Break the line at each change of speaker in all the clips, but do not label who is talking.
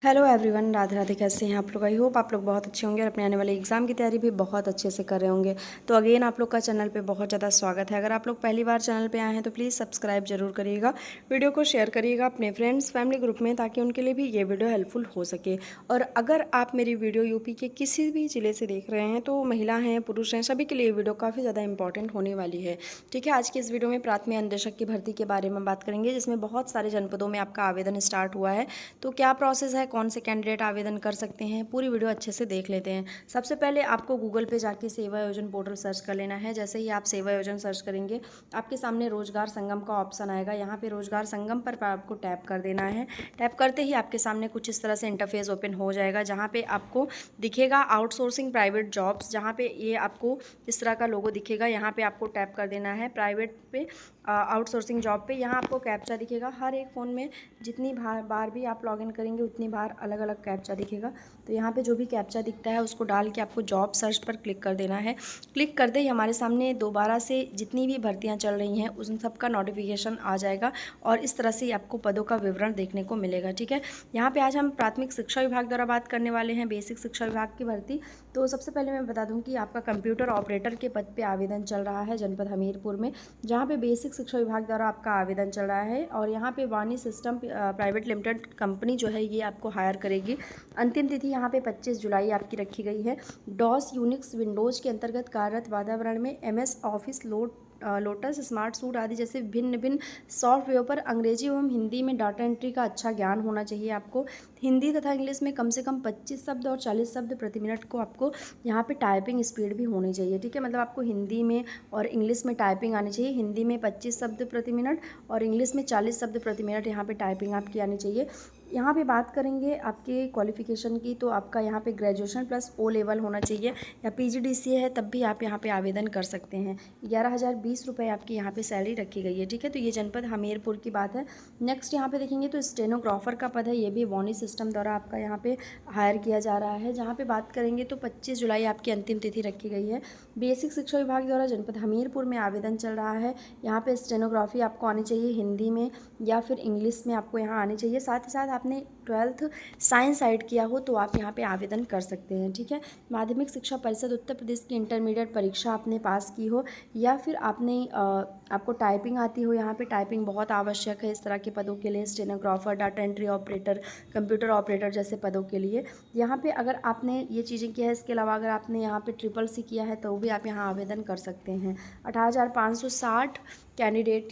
Hello everyone, Radhe Radhe. कैसे हैं आप लोग? आई होप आप लोग बहुत अच्छे होंगे और अपने आने वाले एग्ज़ाम की तैयारी भी बहुत अच्छे से कर रहे होंगे। तो अगेन आप लोग का चैनल पे बहुत ज़्यादा स्वागत है। अगर आप लोग पहली बार चैनल पे आए हैं तो प्लीज़ सब्सक्राइब जरूर करिएगा, वीडियो को शेयर करिएगा अपने फ्रेंड्स फैमिली ग्रुप में, ताकि उनके लिए भी ये वीडियो हेल्पफुल हो सके। और अगर आप मेरी वीडियो यूपी के किसी भी ज़िले से देख रहे हैं तो महिला हैं पुरुष हैं सभी के लिए वीडियो काफ़ी ज़्यादा इंपॉर्टेंट होने वाली है। ठीक है, आज की इस वीडियो में प्राथमिक अनुदेशक की भर्ती के बारे में बात करेंगे, जिसमें बहुत सारे जनपदों में आपका आवेदन स्टार्ट हुआ है। तो क्या प्रोसेस है, कौन से कैंडिडेट आवेदन कर सकते हैं, पूरी वीडियो अच्छे से देख लेते हैं। सबसे पहले आपको गूगल पे जाके सेवा योजन पोर्टल सर्च कर लेना है। जैसे ही आप सेवा योजन सर्च करेंगे आपके सामने रोजगार संगम का ऑप्शन आएगा। यहाँ पे रोजगार संगम पर आपको टैप कर देना है। टैप करते ही आपके सामने कुछ इस तरह से इंटरफेस ओपन हो जाएगा, जहाँ पे आपको दिखेगा आउटसोर्सिंग प्राइवेट जॉब्स। जहाँ पे ये आपको इस तरह का लोगो दिखेगा, यहाँ पे आपको टैप कर देना है प्राइवेट पे, आउटसोर्सिंग जॉब पे। यहाँ आपको कैप्चा दिखेगा। हर एक फ़ोन में जितनी बार भी आप लॉगिन करेंगे उतनी बार अलग अलग कैप्चा दिखेगा। तो यहाँ पे जो भी कैप्चा दिखता है उसको डाल के आपको जॉब सर्च पर क्लिक कर देना है। क्लिक करते ही हमारे सामने दोबारा से जितनी भी भर्तियाँ चल रही हैं उन सब का नोटिफिकेशन आ जाएगा और इस तरह से आपको पदों का विवरण देखने को मिलेगा। ठीक है, यहाँ पे आज हम प्राथमिक शिक्षा विभाग द्वारा बात करने वाले हैं, बेसिक शिक्षा विभाग की भर्ती। तो सबसे पहले मैं बता दूँ कि आपका कंप्यूटर ऑपरेटर के पद पर आवेदन चल रहा है जनपद हमीरपुर में, जहाँ पे बेसिक शिक्षा विभाग द्वारा आपका आवेदन चल रहा है। और यहाँ पे वाणी सिस्टम प्राइवेट लिमिटेड कंपनी जो है ये आपको हायर करेगी। अंतिम तिथि यहाँ पे 25 जुलाई आपकी रखी गई है। डॉस यूनिक्स विंडोज़ के अंतर्गत कार्यरत वातावरण में MS office lotus smart suit आदि जैसे भिन्न भिन्न सॉफ्टवेयर पर अंग्रेजी एवं हिंदी में डाटा एंट्री का अच्छा ज्ञान होना चाहिए आपको। हिंदी तथा इंग्लिश में कम से कम 25 शब्द और 40 शब्द प्रति मिनट को आपको यहाँ पे टाइपिंग स्पीड भी होनी चाहिए। ठीक है, मतलब आपको हिंदी में और इंग्लिश में टाइपिंग आनी चाहिए। हिंदी में 25 शब्द प्रति मिनट और इंग्लिश में 40 शब्द प्रति मिनट यहाँ पे टाइपिंग आपकी आनी चाहिए। यहाँ पे बात करेंगे आपके क्वालिफ़िकेशन की, तो आपका यहाँ पे ग्रेजुएशन प्लस O लेवल होना चाहिए या PGDCA है, तब भी आप यहाँ पे आवेदन कर सकते हैं। 11,020 रुपये आपकी यहाँ पे सैलरी रखी गई है। ठीक है, तो ये जनपद हमीरपुर की बात है। नेक्स्ट यहाँ पे देखेंगे तो स्टेनोग्राफर का पद है, ये भी वाणी सिस्टम द्वारा आपका यहाँ पे हायर किया जा रहा है। जहाँ पे बात करेंगे तो 25 जुलाई आपकी अंतिम तिथि रखी गई है। बेसिक शिक्षा विभाग द्वारा जनपद हमीरपुर में आवेदन चल रहा है। यहाँ पे स्टेनोग्राफी आपको आनी चाहिए हिंदी में या फिर इंग्लिश में आपको यहाँ आनी चाहिए। साथ ही साथ आपने 12th साइंस साइड किया हो तो आप यहाँ पे आवेदन कर सकते हैं। ठीक है, माध्यमिक शिक्षा परिषद उत्तर प्रदेश की इंटरमीडिएट परीक्षा आपने पास की हो या फिर आपने आपको टाइपिंग आती हो। यहाँ पे टाइपिंग बहुत आवश्यक है इस तरह के पदों के लिए, stenographer, data entry operator, computer operator जैसे पदों के लिए। यहाँ पे अगर आपने ये चीज़ें किया है, इसके अलावा अगर आपने यहाँ पे CCC किया है तो भी आप यहाँ आवेदन कर सकते हैं। 18,560 कैंडिडेट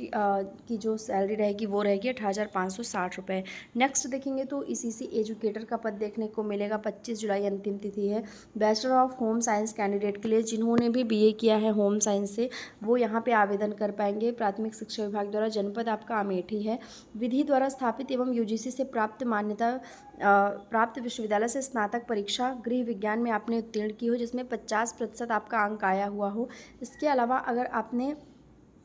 की जो सैलरी रहेगी वो रहेगी 18,560 रुपये। नेक्स्ट देखेंगे तो ECC एजुकेटर का पद देखने को मिलेगा। 25 जुलाई अंतिम तिथि है। Bachelor of home science candidate के लिए जिन्होंने भी BA किया है होम साइंस से वो यहाँ पे आवेदन कर पाएंगे। प्राथमिक शिक्षा विभाग द्वारा, जनपद आपका अमेठी है। विधि द्वारा स्थापित एवं UGC से प्राप्त मान्यता प्राप्त विश्वविद्यालय से स्नातक परीक्षा गृह विज्ञान में आपने उत्तीर्ण की हो, जिसमें 50% आपका अंक आया हुआ हो। इसके अलावा अगर आपने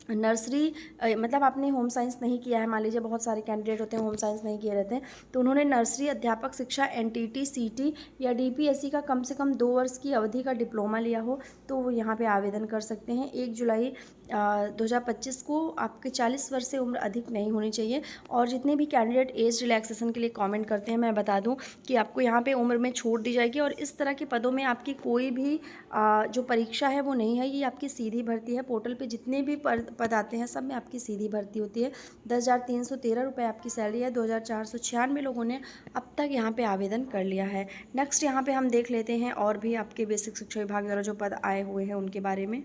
नर्सरी मतलब आपने होम साइंस नहीं किया है, मान लीजिए बहुत सारे कैंडिडेट होते हैं होम साइंस नहीं किए रहते हैं, तो उन्होंने नर्सरी अध्यापक शिक्षा NTT CT या DPSC का कम से कम 2 वर्ष की अवधि का डिप्लोमा लिया हो तो वो यहाँ पे आवेदन कर सकते हैं। 1 जुलाई 2025 को आपके 40 वर्ष से उम्र अधिक नहीं होनी चाहिए। और जितने भी कैंडिडेट एज रिलैक्सेशन के लिए कमेंट करते हैं, मैं बता दूं कि आपको यहाँ पे उम्र में छूट दी जाएगी और इस तरह के पदों में आपकी कोई भी जो परीक्षा है वो नहीं है, ये आपकी सीधी भर्ती है। पोर्टल पे जितने भी पद आते हैं सब में आपकी सीधी भर्ती होती है। 10,313 रुपये आपकी सैलरी है। 2,496 लोगों ने अब तक यहाँ पे आवेदन कर लिया है। नेक्स्ट यहाँ पे हम देख लेते हैं और भी आपके बेसिक शिक्षा विभाग द्वारा जो पद आए हुए हैं उनके बारे में।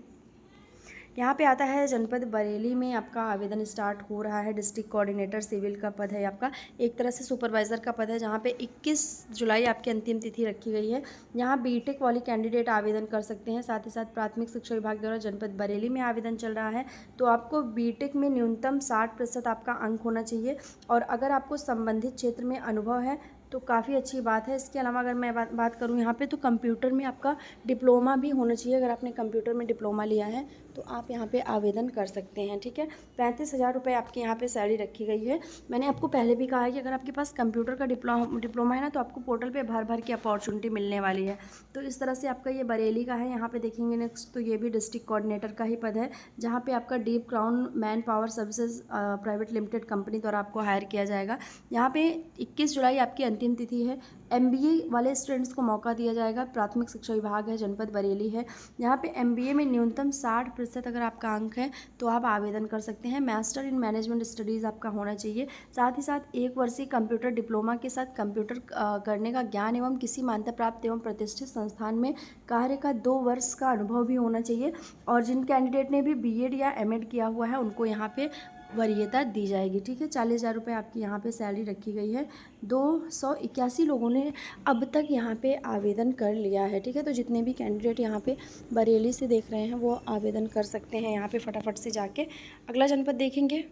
यहाँ पे आता है जनपद बरेली में आपका आवेदन स्टार्ट हो रहा है। डिस्ट्रिक्ट कोऑर्डिनेटर सिविल का पद है आपका, एक तरह से सुपरवाइज़र का पद है, जहाँ पे 21 जुलाई आपकी अंतिम तिथि रखी गई है। यहाँ BTech वाली कैंडिडेट आवेदन कर सकते हैं। साथ ही साथ प्राथमिक शिक्षा विभाग द्वारा जनपद बरेली में आवेदन चल रहा है, तो आपको BTech में न्यूनतम 60% आपका अंक होना चाहिए और अगर आपको संबंधित क्षेत्र में अनुभव है तो काफ़ी अच्छी बात है। इसके अलावा अगर मैं बात करूँ यहाँ पे तो कंप्यूटर में आपका डिप्लोमा भी होना चाहिए। अगर आपने कंप्यूटर में डिप्लोमा लिया है तो आप यहाँ पे आवेदन कर सकते हैं। ठीक है, 35,000 रुपये आपके यहाँ पे सैलरी रखी गई है। मैंने आपको पहले भी कहा है कि अगर आपके पास कंप्यूटर का डिप्लोमा है ना, तो आपको पोर्टल पे भर भर की अपॉर्चुनिटी मिलने वाली है। तो इस तरह से आपका ये बरेली का है। यहाँ पे देखेंगे नेक्स्ट, तो ये भी डिस्ट्रिक्ट कोऑर्डिनेटर का ही पद है, जहाँ पे आपका deep crown man power services private limited company द्वारा आपको हायर किया जाएगा। यहाँ पे 21 जुलाई आपकी अंतिम तिथि है। MBA वाले स्टूडेंट्स को मौका दिया जाएगा। प्राथमिक शिक्षा विभाग है, जनपद बरेली है। यहाँ पे MBA में न्यूनतम 60% अगर आपका अंक है तो आप आवेदन कर सकते हैं। मास्टर इन मैनेजमेंट स्टडीज़ आपका होना चाहिए। साथ ही साथ 1 वर्षीय कंप्यूटर डिप्लोमा के साथ कंप्यूटर करने का ज्ञान एवं किसी मान्यता प्राप्त एवं प्रतिष्ठित संस्थान में कार्य का 2 वर्ष का अनुभव भी होना चाहिए। और जिन कैंडिडेट ने भी BEd या MEd किया हुआ है उनको यहाँ पे वरीयता दी जाएगी। ठीक है, 40,000 रुपये आपकी यहाँ पे सैलरी रखी गई है। 281 लोगों ने अब तक यहाँ पे आवेदन कर लिया है। ठीक है, तो जितने भी कैंडिडेट यहाँ पे बरेली से देख रहे हैं वो आवेदन कर सकते हैं यहाँ पे फटाफट से जाके। अगला जनपद देखेंगे।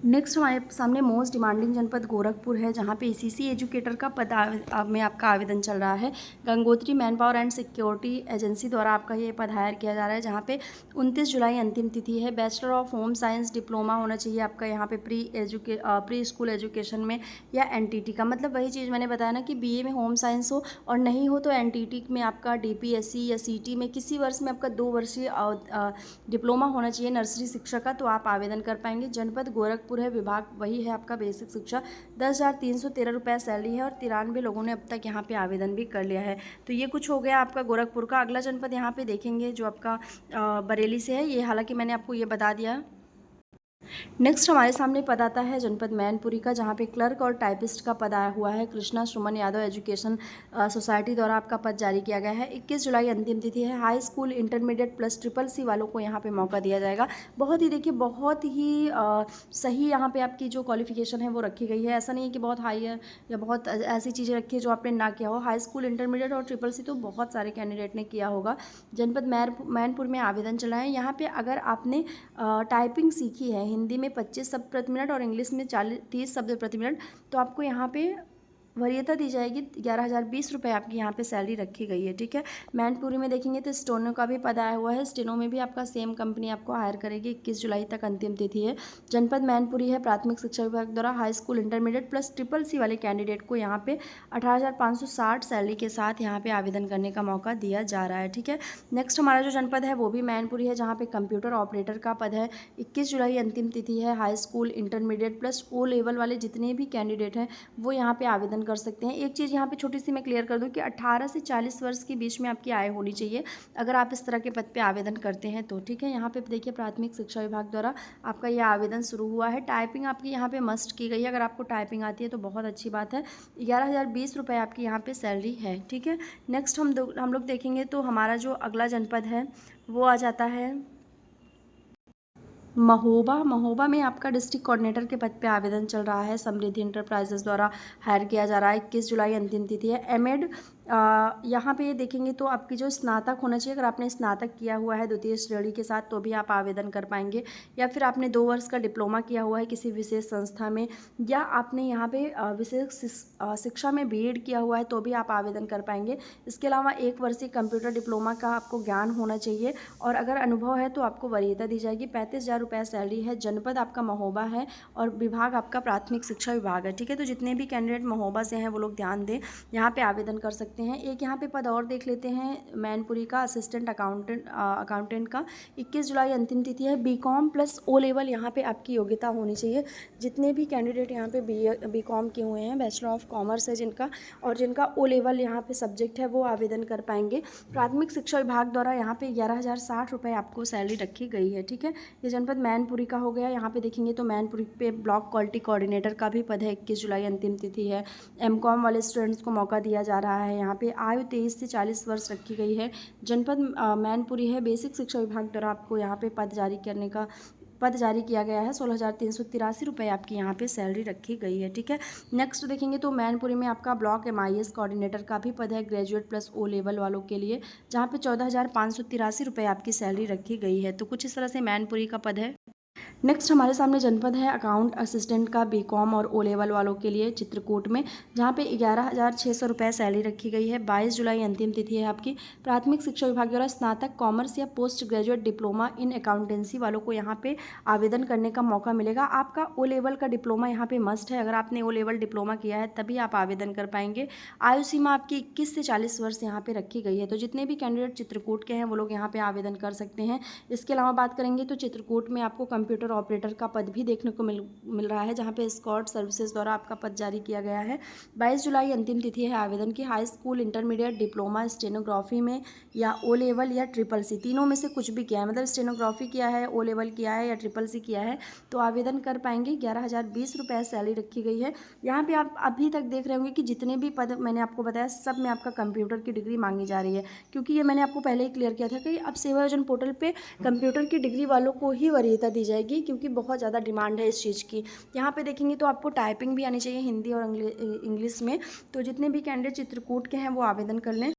नेक्स्ट हमारे सामने मोस्ट डिमांडिंग जनपद गोरखपुर है, जहाँ पे ECC एजुकेटर का पद में आपका आवेदन चल रहा है। Gangotri man power and security agency द्वारा आपका ये पद हायर किया जा रहा है, जहाँ पे 29 जुलाई अंतिम तिथि है। Bachelor of home science diploma होना चाहिए आपका यहाँ पे प्री स्कूल एजुकेशन में, या NTT का। मतलब वही चीज़ मैंने बताया ना कि BA में होम साइंस हो, और नहीं हो तो NTT में आपका DPSC या CT में किसी वर्ष में आपका 2 वर्षीय डिप्लोमा होना चाहिए नर्सरी शिक्षा का, तो आप आवेदन कर पाएंगे। जनपद गोरखपुर है, विभाग वही है आपका बेसिक शिक्षा। 10,313 रुपये सैलरी है, और 93 लोगों ने अब तक यहाँ पे आवेदन भी कर लिया है। तो ये कुछ हो गया आपका गोरखपुर का। अगला जनपद यहाँ पे देखेंगे जो आपका बरेली से है। ये हालांकि मैंने आपको ये बता दिया। नेक्स्ट हमारे सामने पद आता है जनपद मैनपुरी का, जहाँ पे क्लर्क और टाइपिस्ट का पद आया हुआ है। कृष्णा सुमन यादव एजुकेशन सोसाइटी द्वारा आपका पद जारी किया गया है। 21 जुलाई अंतिम तिथि है। High school intermediate plus CCC वालों को यहाँ पे मौका दिया जाएगा। बहुत ही देखिए, बहुत ही सही यहाँ पे आपकी जो क्वालिफिकेशन है वो रखी गई है। ऐसा नहीं है कि बहुत हाई है या बहुत ऐसी चीज़ें रखी है जो आपने ना किया हो। हाई स्कूल इंटरमीडिएट और CCC तो बहुत सारे कैंडिडेट ने किया होगा। जनपद मैनपुर में आवेदन चला है। यहाँ पे अगर आपने टाइपिंग सीखी है, हिंदी में 25 शब्द प्रति मिनट और इंग्लिश में 30 शब्द प्रति मिनट, तो आपको यहाँ पे वरीयता दी जाएगी। 11,020 रुपये आपकी यहाँ पे सैलरी रखी गई है। ठीक है, मैनपुरी में देखेंगे तो स्टेनो का भी पद आया हुआ है। स्टेनो में भी आपका सेम कंपनी आपको हायर करेगी। 21 जुलाई तक अंतिम तिथि है। जनपद मैनपुरी है, प्राथमिक शिक्षा विभाग द्वारा high school intermediate plus CCC वाले कैंडिडेट को यहाँ पे 18,560 सैलरी के साथ यहाँ पे आवेदन करने का मौका दिया जा रहा है। ठीक है, नेक्स्ट हमारा जो जनपद है वो भी मैनपुरी है, जहाँ पे कंप्यूटर ऑपरेटर का पद है। 21 जुलाई अंतिम तिथि है। High school intermediate plus O level वाले जितने भी कैंडिडेट हैं वो यहाँ पे आवेदन कर सकते हैं। एक चीज़ यहाँ पे छोटी सी मैं क्लियर कर दूं कि 18 से 40 वर्ष के बीच में आपकी आय होनी चाहिए अगर आप इस तरह के पद पे आवेदन करते हैं तो। ठीक है, यहाँ पे देखिए प्राथमिक शिक्षा विभाग द्वारा आपका यह आवेदन शुरू हुआ है। टाइपिंग आपकी यहाँ पे मस्ट की गई है। अगर आपको टाइपिंग आती है तो बहुत अच्छी बात है। 11,020 रुपये आपकी यहाँ पे सैलरी है। ठीक है, नेक्स्ट हम लोग देखेंगे तो हमारा जो अगला जनपद है वो आ जाता है महोबा में आपका डिस्ट्रिक्ट कोऑर्डिनेटर के पद पे आवेदन चल रहा है। समृद्धि इंटरप्राइजेस द्वारा हायर किया जा रहा है। 21 जुलाई अंतिम तिथि है। MEd यहाँ पे देखेंगे तो आपकी जो स्नातक होना चाहिए। अगर आपने स्नातक किया हुआ है 2य श्रेणी के साथ तो भी आप आवेदन कर पाएंगे, या फिर आपने 2 वर्ष का डिप्लोमा किया हुआ है किसी विशेष संस्था में, या आपने यहाँ पे विशेष शिक्षा में BEd किया हुआ है तो भी आप आवेदन कर पाएंगे। इसके अलावा 1 वर्षीय कंप्यूटर डिप्लोमा का आपको ज्ञान होना चाहिए, और अगर अनुभव है तो आपको वरीयता दी जाएगी। 35,000 रुपये सैलरी है। जनपद आपका महोबा है और विभाग आपका प्राथमिक शिक्षा विभाग है। ठीक है, तो जितने भी कैंडिडेट महोबा से हैं वो लोग ध्यान दें, यहाँ पे आवेदन कर सकते हैं। एक यहाँ पे पद और देख लेते हैं मैनपुरी का, असिस्टेंट अकाउंटेंट का। 21 जुलाई अंतिम तिथि है। BCom प्लस O लेवल यहाँ पे आपकी योग्यता होनी चाहिए। जितने भी कैंडिडेट यहाँ पे BCom किए हुए हैं, बैचलर ऑफ कॉमर्स है जिनका, और जिनका O लेवल यहाँ पे सब्जेक्ट है वो आवेदन कर पाएंगे। प्राथमिक शिक्षा विभाग द्वारा यहाँ पे 11,060 रुपये आपको सैलरी रखी गई है। ठीक है, ये जनपद मैनपुरी का हो गया। यहाँ पे देखेंगे तो मैनपुरी पे ब्लॉक क्वालिटी कोऑर्डिनेटर का भी पद है। 21 जुलाई अंतिम तिथि है। MCom वाले स्टूडेंट्स को मौका दिया जा रहा है। यहाँ पे आयु 23 से 40 वर्ष रखी गई है। जनपद मैनपुरी है। बेसिक शिक्षा विभाग द्वारा आपको यहाँ पे पद जारी किया गया है। 16,383 रुपये आपकी यहाँ पे सैलरी रखी गई है। ठीक है, नेक्स्ट देखेंगे तो मैनपुरी में आपका ब्लॉक MIS कोऑर्डिनेटर का भी पद है, ग्रेजुएट प्लस O लेवल वालों के लिए, जहाँ पे 14,583 रुपये आपकी सैलरी रखी गई है। तो कुछ इस तरह से मैनपुरी का पद है। नेक्स्ट हमारे सामने जनपद है अकाउंट असिस्टेंट का बीकॉम और ओ लेवल वालों के लिए चित्रकूट में, जहाँ पे 11,600 रुपये सैलरी रखी गई है। 22 जुलाई अंतिम तिथि है आपकी। प्राथमिक शिक्षा विभाग द्वारा स्नातक कॉमर्स या post graduate diploma in accountancy वालों को यहाँ पे आवेदन करने का मौका मिलेगा। आपका ओ लेवल का डिप्लोमा यहाँ पे मस्ट है। अगर आपने ओ लेवल डिप्लोमा किया है तभी आप आवेदन कर पाएंगे। आयु सीमा आपकी 21 से 40 वर्ष यहाँ पे रखी गई है। तो जितने भी कैंडिडेट चित्रकूट के हैं वो लोग यहाँ पे आवेदन कर सकते हैं। इसके अलावा बात करेंगे तो चित्रकूट में आपको कंप्यूटर ऑपरेटर का पद भी देखने को मिल रहा है, जहाँ पे स्कॉट सर्विसेज द्वारा आपका पद जारी किया गया है। 22 जुलाई अंतिम तिथि है आवेदन की। High school, intermediate, diploma stenography में या ओ लेवल या ट्रिपल सी, तीनों में से कुछ भी किया है, मतलब स्टेनोग्राफी किया है, ओ लेवल किया है या ट्रिपल सी किया है, तो आवेदन कर पाएंगे। 11,020 रुपये सैलरी रखी गई है। यहाँ पे आप अभी तक देख रहे होंगे कि जितने भी पद मैंने आपको बताया सब में आपका कंप्यूटर की डिग्री मांगी जा रही है, क्योंकि ये मैंने आपको पहले ही क्लियर किया था कि अब सेवा योजना पोर्टल पे कंप्यूटर की डिग्री वालों को ही वरीयता दी जाएगी, क्योंकि बहुत ज़्यादा डिमांड है इस चीज़ की। यहाँ पे देखेंगे तो आपको टाइपिंग भी आनी चाहिए हिंदी और इंग्लिश में। तो जितने भी कैंडिडेट चित्रकूट के हैं वो आवेदन कर लें।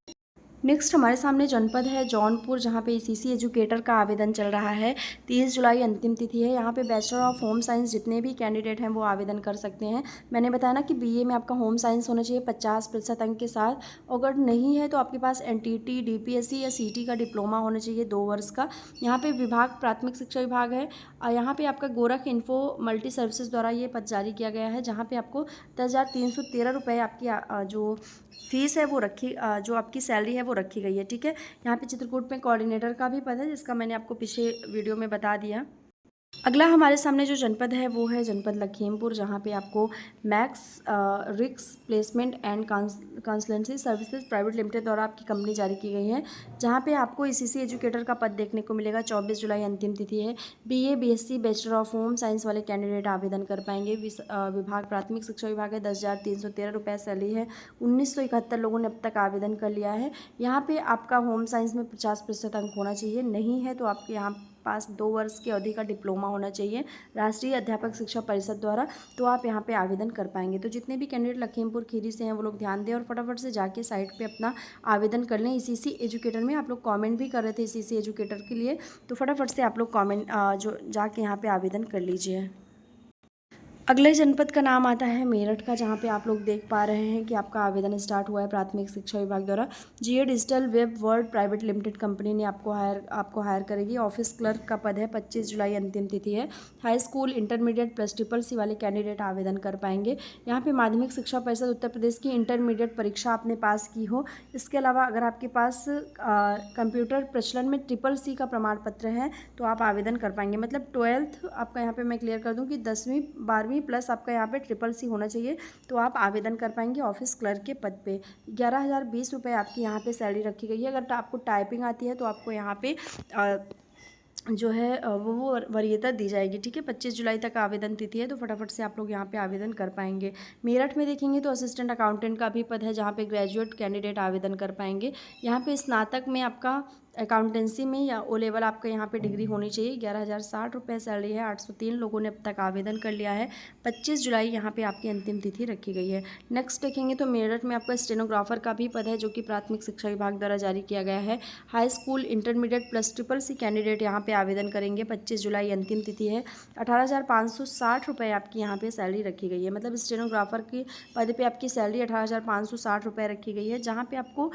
नेक्स्ट हमारे सामने जनपद है जौनपुर, जहाँ पे ईसीसी एजुकेटर का आवेदन चल रहा है। 30 जुलाई अंतिम तिथि है। यहाँ पे बैचलर ऑफ होम साइंस जितने भी कैंडिडेट हैं वो आवेदन कर सकते हैं। मैंने बताया ना कि बीए में आपका होम साइंस होना चाहिए 50% अंक के साथ। अगर नहीं है तो आपके पास एनटीटी, डीपीएससी या सीटी का डिप्लोमा होना चाहिए 2 वर्ष का। यहाँ पे विभाग प्राथमिक शिक्षा विभाग है। यहाँ पे आपका गोरख इन्फो मल्टी सर्विसेज द्वारा ये पद जारी किया गया है, जहाँ पे आपको 10,313 रुपये आपकी जो फीस है वो जो आपकी सैलरी है वो रखी गई है। ठीक है, यहाँ पे चित्रकूट में कोऑर्डिनेटर का भी पद है, जिसका मैंने आपको पिछले वीडियो में बता दिया। अगला हमारे सामने जो जनपद है वो है जनपद लखीमपुर, जहाँ पे आपको मैक्स रिक्स placement and consultancy services private limited द्वारा आपकी कंपनी जारी की गई है, जहाँ पे आपको ईसीसी एजुकेटर का पद देखने को मिलेगा। 24 जुलाई अंतिम तिथि है। BA, BSc, bachelor of home science वाले कैंडिडेट आवेदन कर पाएंगे। विभाग प्राथमिक शिक्षा विभाग है। 10,313 रुपये सैलरी है। 1971 लोगों ने अब तक आवेदन कर लिया है। यहाँ पे आपका होम साइंस में 50% अंक होना चाहिए, नहीं है तो आपके यहाँ पास 2 वर्ष की अवधि का डिप्लोमा होना चाहिए राष्ट्रीय अध्यापक शिक्षा परिषद द्वारा, तो आप यहाँ पे आवेदन कर पाएंगे। तो जितने भी कैंडिडेट लखीमपुर खीरी से हैं वो लोग ध्यान दें और फटाफट से जाके साइट पे अपना आवेदन कर लें। ईसीसी एजुकेटर में आप लोग कमेंट भी कर रहे थे ईसीसी एजुकेटर के लिए, तो फटाफट से आप लोग कमेंट जो जाके यहाँ पे आवेदन कर लीजिए। अगले जनपद का नाम आता है मेरठ का, जहाँ पे आप लोग देख पा रहे हैं कि आपका आवेदन स्टार्ट हुआ है प्राथमिक शिक्षा विभाग द्वारा। GA digital web world private limited company ने आपको हायर करेगी। ऑफिस क्लर्क का पद है। 25 जुलाई अंतिम तिथि है। High school, intermediate plus triple C वाले कैंडिडेट आवेदन कर पाएंगे। यहाँ पे माध्यमिक शिक्षा परिषद उत्तर प्रदेश की इंटरमीडिएट परीक्षा आपने पास की हो। इसके अलावा अगर आपके पास कंप्यूटर प्रचलन में ट्रिपल सी का प्रमाण पत्र है तो आप आवेदन कर पाएंगे। मतलब 12th आपका यहाँ पे मैं क्लियर कर दूँ कि 10वीं 12वीं प्लस आपका यहाँ पे ट्रिपल सी होना चाहिए, तो आप आवेदन कर पाएंगे ऑफिस क्लर्क के पद पे। 11,020 रुपये आपकी यहाँ पे सैलरी रखी गई है। अगर आपको टाइपिंग आती है तो आपको यहाँ पे जो है वो वरीयता दी जाएगी। ठीक है, 25 जुलाई तक आवेदन तिथि है, तो फटाफट से आप लोग यहाँ पे आवेदन कर पाएंगे। मेरठ में देखेंगे तो असिस्टेंट अकाउंटेंट का भी पद है, जहाँ पे ग्रेजुएट कैंडिडेट आवेदन कर पाएंगे। यहाँ पे स्नातक में आपका अकाउंटेंसी में या ओ लेवल आपका यहाँ पे डिग्री होनी चाहिए। 11,060 रुपये सैलरी है। 803 लोगों ने अब तक आवेदन कर लिया है। 25 जुलाई यहाँ पे आपकी अंतिम तिथि रखी गई है। नेक्स्ट देखेंगे तो मेरठ में आपका स्टेनोग्राफर का भी पद है, जो कि प्राथमिक शिक्षा विभाग द्वारा जारी किया गया है। High school, intermediate plus triple C candidate यहाँ पे आवेदन करेंगे। 25 जुलाई अंतिम तिथि है। 18,560 रुपये आपकी यहाँ पे सैलरी रखी गई है। मतलब स्टेनोग्राफर की पद पे आपकी सैलरी 18,560 रुपये रखी गई है, जहाँ पे आपको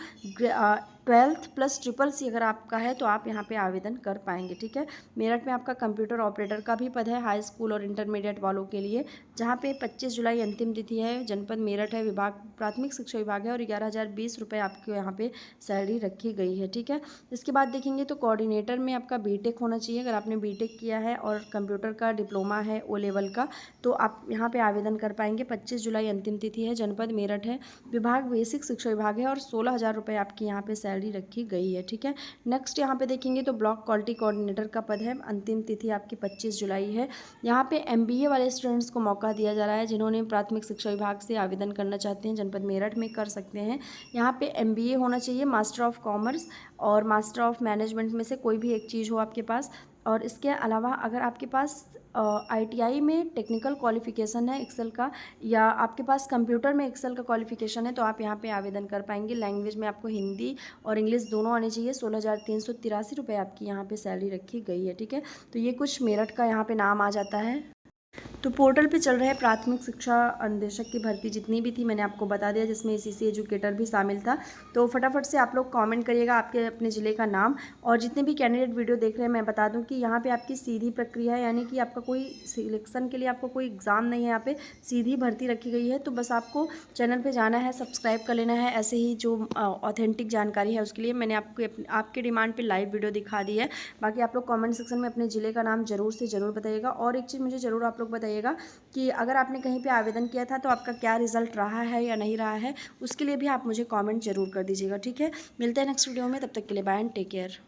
12th प्लस ट्रिपल सी अगर आपका है तो आप यहाँ पे आवेदन कर पाएंगे। ठीक है, मेरठ में आपका कंप्यूटर ऑपरेटर का भी पद है हाई स्कूल और इंटरमीडिएट वालों के लिए, जहाँ पे 25 जुलाई अंतिम तिथि है। जनपद मेरठ है। विभाग प्राथमिक शिक्षा विभाग है और 11,020 रुपये आपको यहाँ पे सैलरी रखी गई है। ठीक है, इसके बाद देखेंगे तो कोऑर्डिनेटर में आपका बीटेक होना चाहिए। अगर आपने बीटेक किया है और कंप्यूटर का डिप्लोमा है ओ लेवल का, तो आप यहाँ पे आवेदन कर पाएंगे। 25 जुलाई अंतिम तिथि है। जनपद मेरठ है। विभाग बेसिक शिक्षा विभाग है और 16,000 रुपये आपकी यहाँ पे सैलरी रखी गई है। ठीक है, नेक्स्ट यहाँ पे देखेंगे तो ब्लॉक क्वालिटी कोऑर्डिनेटर का पद है। अंतिम तिथि आपकी 25 जुलाई है। यहाँ पे एमबीए वाले स्टूडेंट्स को मौका दिया जा रहा है, जिन्होंने प्राथमिक शिक्षा विभाग से आवेदन करना चाहते हैं जनपद मेरठ में कर सकते हैं। यहाँ पे एमबीए होना चाहिए, मास्टर ऑफ कॉमर्स और मास्टर ऑफ मैनेजमेंट में से कोई भी एक चीज़ हो आपके पास। और इसके अलावा अगर आपके पास ITI में टेक्निकल क्वालिफ़िकेशन है एक्सेल का, या आपके पास कंप्यूटर में एक्सेल का क्वालिफ़िकेशन है, तो आप यहाँ पे आवेदन कर पाएंगे। लैंग्वेज में आपको हिंदी और इंग्लिश दोनों आनी चाहिए। 16,383 रुपये आपकी यहाँ पे सैलरी रखी गई है, ठीक है। तो ये कुछ मेरठ का यहाँ पे नाम आ जाता है। तो पोर्टल पे चल रहे प्राथमिक शिक्षा अनुदेशक की भर्ती जितनी भी थी मैंने आपको बता दिया, जिसमें ECC एजुकेटर भी शामिल था। तो फटाफट से आप लोग कमेंट करिएगा आपके अपने ज़िले का नाम। और जितने भी कैंडिडेट वीडियो देख रहे हैं, मैं बता दूं कि यहाँ पे आपकी सीधी प्रक्रिया है, यानी कि आपका कोई सिलेक्शन के लिए आपको कोई एग्ज़ाम नहीं है, यहाँ पे सीधी भर्ती रखी गई है। तो बस आपको चैनल पर जाना है, सब्सक्राइब कर लेना है। ऐसे ही जो ऑथेंटिक जानकारी है उसके लिए मैंने आपको आपके डिमांड पर लाइव वीडियो दिखा दी है। बाकी आप लोग कॉमेंट सेक्शन में अपने ज़िले का नाम ज़रूर से ज़रूर बताइएगा। और एक चीज़ मुझे ज़रूर आप लोग बताइएगा कि अगर आपने कहीं पे आवेदन किया था तो आपका क्या रिज़ल्ट रहा है या नहीं रहा है, उसके लिए भी आप मुझे कमेंट ज़रूर कर दीजिएगा, ठीक है। मिलते हैं नेक्स्ट वीडियो में, तब तक के लिए बाय एंड टेक केयर।